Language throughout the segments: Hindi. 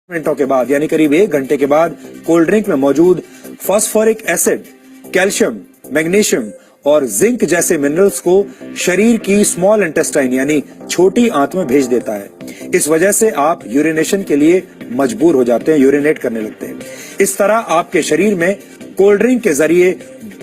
मिनटों के बाद यानी करीब 1 घंटे के बाद कोल्ड ड्रिंक में मौजूद फास्फोरिक एसिड, कैल्शियम, मैग्नीशियम और जिंक जैसे मिनरल्स को शरीर की स्मॉल इंटेस्टाइन यानी छोटी आंत में भेज देता है। इस वजह से आप यूरिनेशन के लिए मजबूर हो जाते हैं, यूरिनेट करने लगते हैं। इस तरह आपके शरीर में कोल्ड ड्रिंक के जरिए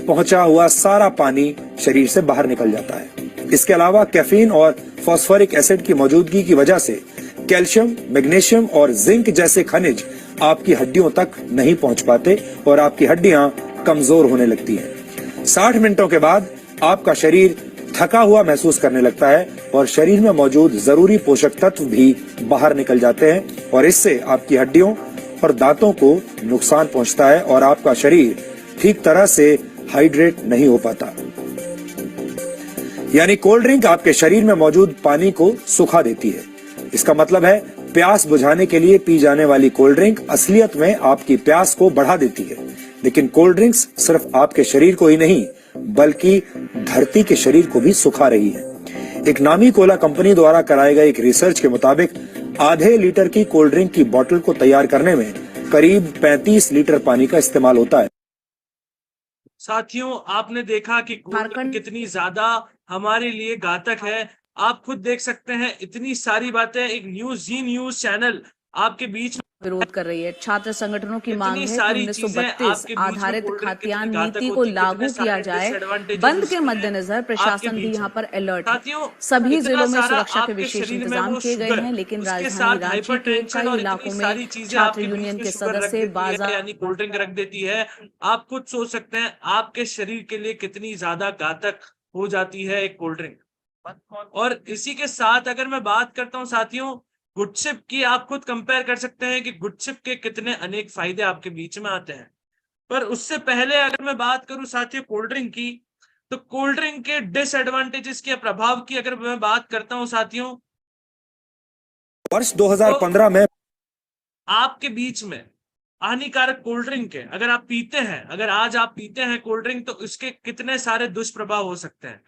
पहुंचा हुआ सारा पानी शरीर से बाहर निकल जाता है। इसके अलावा कैफीन और फास्फोरिक एसिड की मौजूदगी की वजह से कैल्शियम, मैग्नीशियम और जिंक जैसे खनिज आपकी हड्डियों तक नहीं पहुंच पाते और आपकी हड्डियां कमजोर होने लगती हैं। 60 मिनटों के बाद आपका शरीर थका हुआ महसूस करने लगता है और शरीर में मौजूद जरूरी पोषक तत्व भी बाहर निकल जाते हैं और इससे आपकी हड्डियों और दांतों को नुकसान पहुंचता है और आपका शरीर ठीक तरह से हाइड्रेट नहीं हो पाता। यानी कोल्ड ड्रिंक आपके शरीर में मौजूद पानी को सुखा देती है। इसका मतलब है प्यास बुझाने के लिए पी जाने वाली कोल्ड ड्रिंक असलियत में आपकी प्यास को बढ़ा देती है। लेकिन कोल्ड ड्रिंक्स सिर्फ आपके शरीर को ही नहीं बल्कि धरती के शरीर को भी सुखा रही है। एक नामी कोला कंपनी द्वारा कराए गए एक रिसर्च के मुताबिक आधे लीटर की कोल्ड ड्रिंक की बोतल को तैयार करने में करीब 35 लीटर पानी का इस्तेमाल होता है। साथियों, आपने देखा कि कोल्ड कितनी ज्यादा हमारे लिए घातक है। आप खुद देख सकते हैं, इतनी सारी बातें एक जी न्यूज चैनल आपके बीच विरोध कर रही है। छात्र संगठनों की मांग है कि सारी 1932 आधारित खाद्यान्न नीति को लागू किया जाए। बंद के मद्देनजर प्रशासन भी यहां पर अलर्ट है। सभी जिलों में सुरक्षा के विशेष इंतजाम किए गए हैं, लेकिन राजधानी रांची के कई इलाकों में छात्र यूनियन के सदस्य बाजार यानी कोल्ड ड्रिंक रख देती है। आप खुद सोच सकते हैं आपके शरीर के लिए कितनी ज्यादा घातक हो जाती है एक कोल्ड ड्रिंक। और इसी के साथ अगर मैं बात करता हूं साथियों गुडशिप की, आप खुद कंपेयर कर सकते हैं कि गुडशिप के कितने अनेक फायदे आपके बीच में आते हैं। पर उससे पहले अगर मैं बात करूं साथियों कोल्ड ड्रिंक की, तो कोल्ड ड्रिंक के डिसएडवांटेजेस के प्रभाव की अगर मैं बात करता हूं साथियों, वर्ष 2015 में आपके बीच में हानिकारक कोल्ड ड्रिंक है, अगर आप पीते हैं, अगर आज आप पीते हैं कोल्ड ड्रिंक, तो इसके कितने सारे दुष्प्रभाव हो सकते हैं।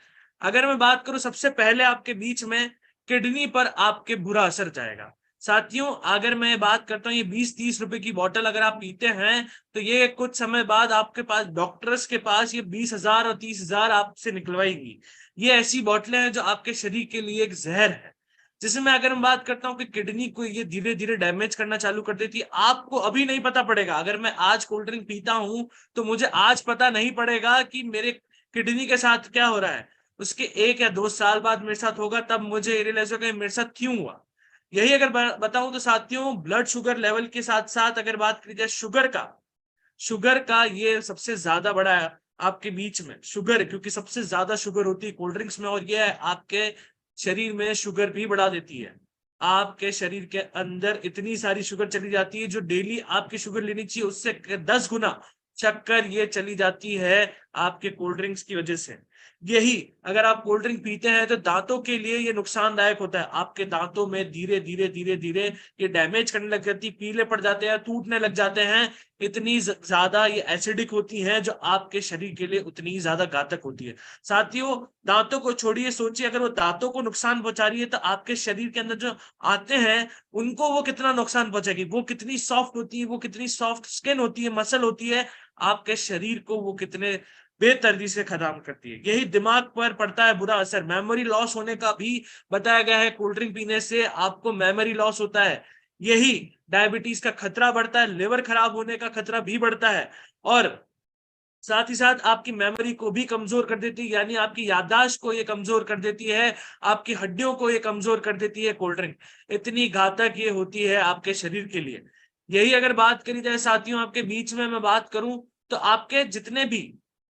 अगर मैं बात करूं सबसे पहले आपके बीच में किडनी पर आपके बुरा असर जाएगा। साथियों, अगर मैं बात करता हूँ ये 20-30 रुपए की बोतल अगर आप पीते हैं तो ये कुछ समय बाद आपके पास डॉक्टर्स के पास ये 20,000 और 30,000 आपसे निकलवाएगी। ये ऐसी बोतलें हैं जो आपके शरीर के लिए एक जहर है। जिसमें अगर मैं बात करता हूँ कि किडनी को ये धीरे धीरे डैमेज करना चालू कर देती है। आपको अभी नहीं पता पड़ेगा, अगर मैं आज कोल्ड ड्रिंक पीता हूं तो मुझे आज पता नहीं पड़ेगा कि मेरे किडनी के साथ क्या हो रहा है। उसके 1 या 2 साल बाद मेरे साथ होगा, तब मुझे रियलाइज होगा मेरे साथ क्यों हुआ। यही अगर बताऊं तो साथियों ब्लड शुगर लेवल के साथ साथ अगर बात की जाए शुगर का ये सबसे ज्यादा बड़ा है आपके बीच में शुगर, क्योंकि सबसे ज्यादा शुगर होती है कोल्ड ड्रिंक्स में और ये आपके शरीर में शुगर भी बढ़ा देती है। आपके शरीर के अंदर इतनी सारी शुगर चली जाती है जो डेली आपकी शुगर लेनी चाहिए उससे 10 गुना शक्कर ये चली जाती है आपके कोल्ड ड्रिंक्स की वजह से। यही अगर आप कोल्ड ड्रिंक पीते हैं तो दांतों के लिए ये नुकसानदायक होता है। आपके दांतों में धीरे धीरे ये डैमेज करने लग जाती है, पीले पड़ जाते हैं, टूटने लग जाते हैं। इतनी ज्यादा ये एसिडिक होती हैं जो आपके शरीर के लिए उतनी ज्यादा घातक होती है। साथियों, दांतों को छोड़िए, सोचिए अगर वो दांतों को नुकसान पहुंचा रही है तो आपके शरीर के अंदर जो आते हैं उनको वो कितना नुकसान पहुंचाएगी। वो कितनी सॉफ्ट होती है, वो कितनी सॉफ्ट स्किन होती है, मसल होती है, आपके शरीर को वो कितने बेतरती से खत्म करती है। यही दिमाग पर पड़ता है बुरा असर। मेमोरी लॉस होने का भी बताया गया है, कोल्ड ड्रिंक पीने से आपको मेमोरी लॉस होता है। यही डायबिटीज का खतरा बढ़ता है, लिवर खराब होने का खतरा भी बढ़ता है और साथ ही साथ आपकी मेमोरी को भी कमजोर कर देती है, यानी आपकी याददाश्त को ये कमजोर कर देती है, आपकी हड्डियों को ये कमजोर कर देती है। कोल्ड ड्रिंक इतनी घातक ये होती है आपके शरीर के लिए। यही अगर बात करी जाए साथियों आपके बीच में मैं बात करूं तो आपके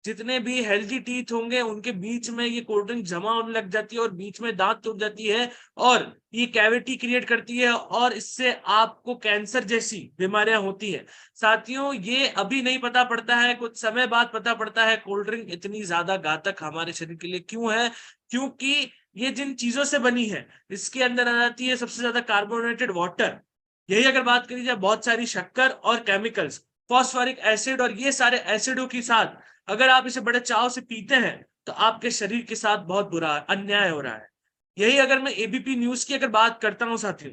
जितने भी हेल्दी टीथ होंगे उनके बीच में ये कोल्ड ड्रिंक जमा होने लग जाती है और बीच में दांत टूट जाती है और ये कैविटी क्रिएट करती है और इससे आपको कैंसर जैसी बीमारियां होती है। साथियों, ये अभी नहीं पता पड़ता है, कुछ समय बाद पता पड़ता है कोल्ड ड्रिंक इतनी ज्यादा घातक हमारे शरीर के लिए क्यों है। क्योंकि ये जिन चीजों से बनी है इसके अंदर आ जाती है सबसे ज्यादा कार्बोनेटेड वाटर। यही अगर बात करी जाए बहुत सारी शक्कर और केमिकल्स, फॉस्फोरिक एसिड और ये सारे एसिडों के साथ अगर आप इसे बड़े चाव से पीते हैं तो आपके शरीर के साथ बहुत बुरा अन्याय हो रहा है। यही अगर मैं एबीपी न्यूज की अगर बात करता हूं साथियों,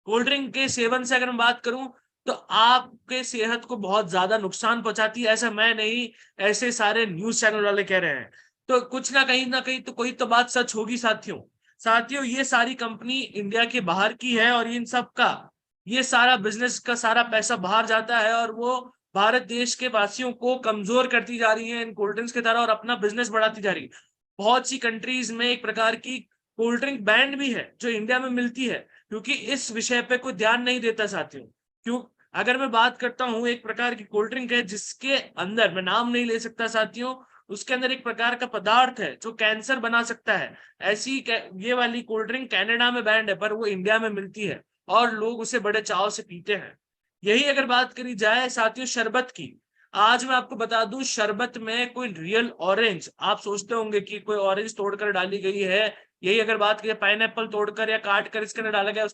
कोल्ड ड्रिंक के सेवन से अगर मैं बात करूं तो आपके सेहत को बहुत ज्यादा नुकसान पहुंचाती है। ऐसा मैं नहीं, ऐसे सारे न्यूज चैनल वाले कह रहे हैं। तो कुछ ना कहीं तो कोई तो बात सच होगी साथियों। साथियों ये सारी कंपनी इंडिया के बाहर की है और इन सब का ये सारा बिजनेस का सारा पैसा बाहर जाता है और वो भारत देश के वासियों को कमजोर करती जा रही है इन कोल्ड ड्रिंक्स की तरह और अपना बिजनेस बढ़ाती जा रही है। बहुत सी कंट्रीज में एक प्रकार की कोल्ड ड्रिंक बैंड भी है जो इंडिया में मिलती है, क्योंकि इस विषय पे कोई ध्यान नहीं देता साथियों। क्यों? अगर मैं बात करता हूं, एक प्रकार की कोल्ड ड्रिंक है जिसके अंदर, मैं नाम नहीं ले सकता साथियों, उसके अंदर एक प्रकार का पदार्थ है जो कैंसर बना सकता है। ऐसी ये वाली कोल्ड ड्रिंक कनाडा में बैंड है पर वो इंडिया में मिलती है और लोग उसे बड़े चाव से पीते हैं। यही अगर बात करी जाए साथियों शरबत की, आज मैं आपको बता दूं शरबत में कोई रियल ऑरेंज, आप सोचते होंगे कि कोई ऑरेंज तोड़कर डाली गई है, यही अगर बात करें पाइनएप्पल तोड़कर या काट कर इसके अंदर डाला गया